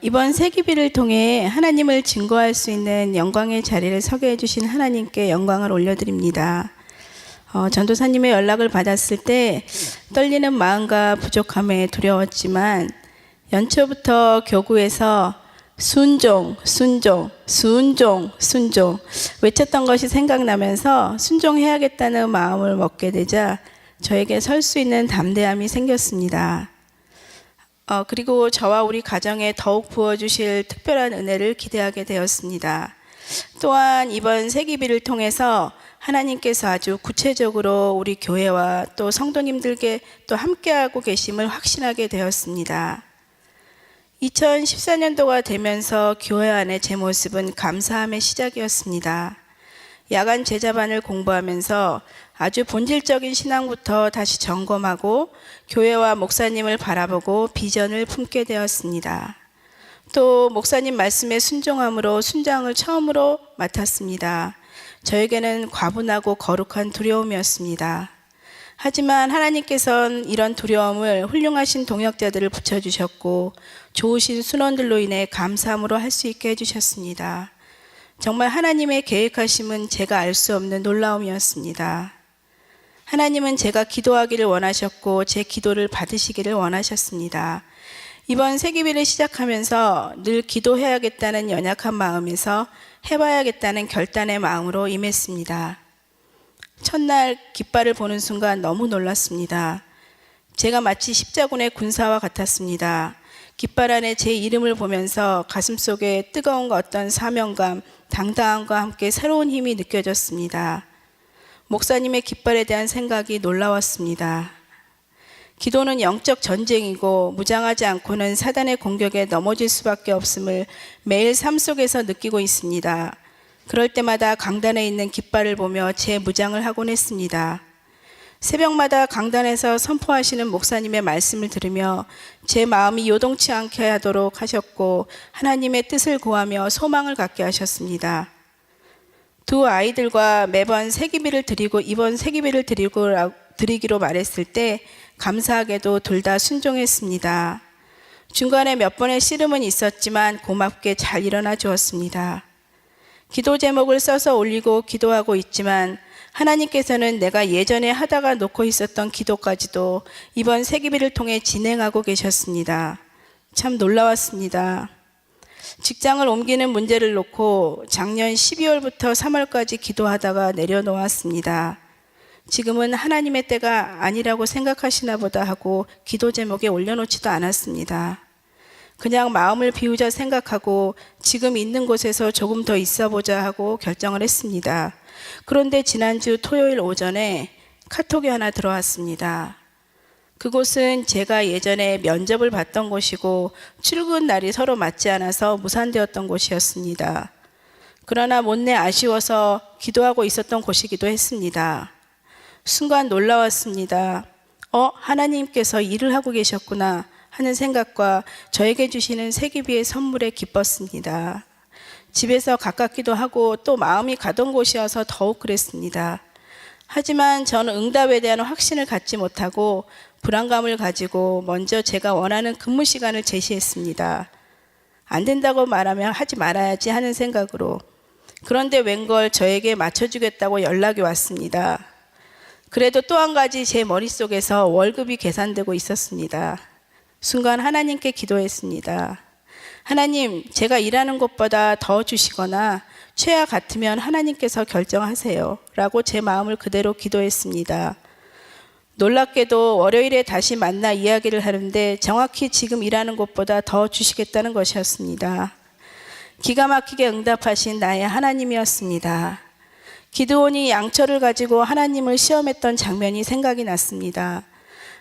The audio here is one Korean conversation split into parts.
이번 세기비를 통해 하나님을 증거할 수 있는 영광의 자리를 서게 해주신 하나님께 영광을 올려드립니다. 전도사님의 연락을 받았을 때 떨리는 마음과 부족함에 두려웠지만 연초부터 교구에서 순종, 순종, 순종, 순종 외쳤던 것이 생각나면서 순종해야겠다는 마음을 먹게 되자 저에게 설 수 있는 담대함이 생겼습니다. 그리고 저와 우리 가정에 더욱 부어주실 특별한 은혜를 기대하게 되었습니다. 또한 이번 세기비를 통해서 하나님께서 아주 구체적으로 우리 교회와 또 성도님들께 또 함께하고 계심을 확신하게 되었습니다. 2014년도가 되면서 교회 안에 제 모습은 감사함의 시작이었습니다. 야간 제자반을 공부하면서 아주 본질적인 신앙부터 다시 점검하고 교회와 목사님을 바라보고 비전을 품게 되었습니다. 또 목사님 말씀에 순종함으로 순장을 처음으로 맡았습니다. 저에게는 과분하고 거룩한 두려움이었습니다. 하지만 하나님께서는 이런 두려움을 훌륭하신 동역자들을 붙여주셨고 좋으신 순원들로 인해 감사함으로 할 수 있게 해주셨습니다. 정말 하나님의 계획하심은 제가 알 수 없는 놀라움이었습니다. 하나님은 제가 기도하기를 원하셨고 제 기도를 받으시기를 원하셨습니다. 이번 세기비를 시작하면서 늘 기도해야겠다는 연약한 마음에서 해봐야겠다는 결단의 마음으로 임했습니다. 첫날 깃발을 보는 순간 너무 놀랐습니다. 제가 마치 십자군의 군사와 같았습니다. 깃발 안에 제 이름을 보면서 가슴속에 뜨거운 어떤 사명감, 당당함과 함께 새로운 힘이 느껴졌습니다. 목사님의 깃발에 대한 생각이 놀라웠습니다. 기도는 영적 전쟁이고 무장하지 않고는 사단의 공격에 넘어질 수밖에 없음을 매일 삶 속에서 느끼고 있습니다. 그럴 때마다 강단에 있는 깃발을 보며 제 무장을 하곤 했습니다. 새벽마다 강단에서 선포하시는 목사님의 말씀을 들으며 제 마음이 요동치 않게 하도록 하셨고 하나님의 뜻을 구하며 소망을 갖게 하셨습니다. 두 아이들과 매번 세기비를 드리고 이번 세기비를 드리기로 말했을 때 감사하게도 둘 다 순종했습니다. 중간에 몇 번의 씨름은 있었지만 고맙게 잘 일어나 주었습니다. 기도 제목을 써서 올리고 기도하고 있지만 하나님께서는 내가 예전에 하다가 놓고 있었던 기도까지도 이번 세기비를 통해 진행하고 계셨습니다. 참 놀라웠습니다. 직장을 옮기는 문제를 놓고 작년 12월부터 3월까지 기도하다가 내려놓았습니다. 지금은 하나님의 때가 아니라고 생각하시나 보다 하고 기도 제목에 올려놓지도 않았습니다. 그냥 마음을 비우자 생각하고 지금 있는 곳에서 조금 더 있어보자 하고 결정을 했습니다. 그런데 지난주 토요일 오전에 카톡이 하나 들어왔습니다. 그곳은 제가 예전에 면접을 봤던 곳이고 출근 날이 서로 맞지 않아서 무산되었던 곳이었습니다. 그러나 못내 아쉬워서 기도하고 있었던 곳이기도 했습니다. 순간 놀라웠습니다. 하나님께서 일을 하고 계셨구나 하는 생각과 저에게 주시는 세기비의 선물에 기뻤습니다. 집에서 가깝기도 하고 또 마음이 가던 곳이어서 더욱 그랬습니다. 하지만 저는 응답에 대한 확신을 갖지 못하고 불안감을 가지고 먼저 제가 원하는 근무 시간을 제시했습니다. 안 된다고 말하면 하지 말아야지 하는 생각으로. 그런데 웬걸 저에게 맞춰주겠다고 연락이 왔습니다. 그래도 또 한 가지 제 머릿속에서 월급이 계산되고 있었습니다. 순간 하나님께 기도했습니다. 하나님, 제가 일하는 곳보다 더 주시거나 최하 같으면 하나님께서 결정하세요 라고 제 마음을 그대로 기도했습니다. 놀랍게도 월요일에 다시 만나 이야기를 하는데 정확히 지금 일하는 곳보다 더 주시겠다는 것이었습니다. 기가 막히게 응답하신 나의 하나님이었습니다. 기드온이 양철을 가지고 하나님을 시험했던 장면이 생각이 났습니다.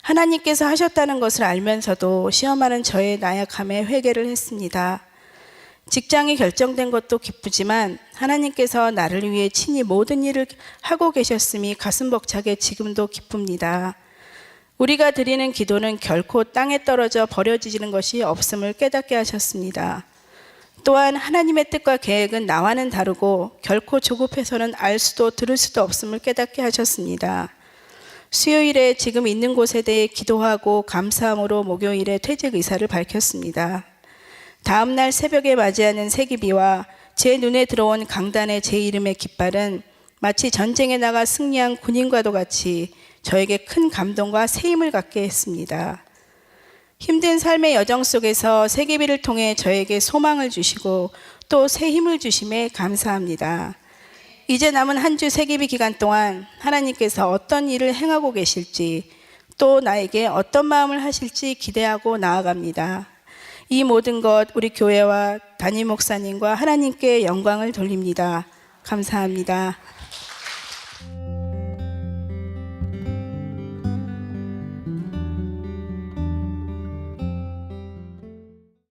하나님께서 하셨다는 것을 알면서도 시험하는 저의 나약함에 회개를 했습니다. 직장이 결정된 것도 기쁘지만 하나님께서 나를 위해 친히 모든 일을 하고 계셨음이 가슴 벅차게 지금도 기쁩니다. 우리가 드리는 기도는 결코 땅에 떨어져 버려지는 것이 없음을 깨닫게 하셨습니다. 또한 하나님의 뜻과 계획은 나와는 다르고 결코 조급해서는 알 수도 들을 수도 없음을 깨닫게 하셨습니다. 수요일에 지금 있는 곳에 대해 기도하고 감사함으로 목요일에 퇴직 의사를 밝혔습니다. 다음 날 새벽에 맞이하는 세기비와 제 눈에 들어온 강단의 제 이름의 깃발은 마치 전쟁에 나가 승리한 군인과도 같이 저에게 큰 감동과 새 힘을 갖게 했습니다. 힘든 삶의 여정 속에서 세기비를 통해 저에게 소망을 주시고 또 새 힘을 주심에 감사합니다. 이제 남은 한 주 세기비 기간 동안 하나님께서 어떤 일을 행하고 계실지 또 나에게 어떤 마음을 하실지 기대하고 나아갑니다. 이 모든 것 우리 교회와 담임 목사님과 하나님께 영광을 돌립니다. 감사합니다.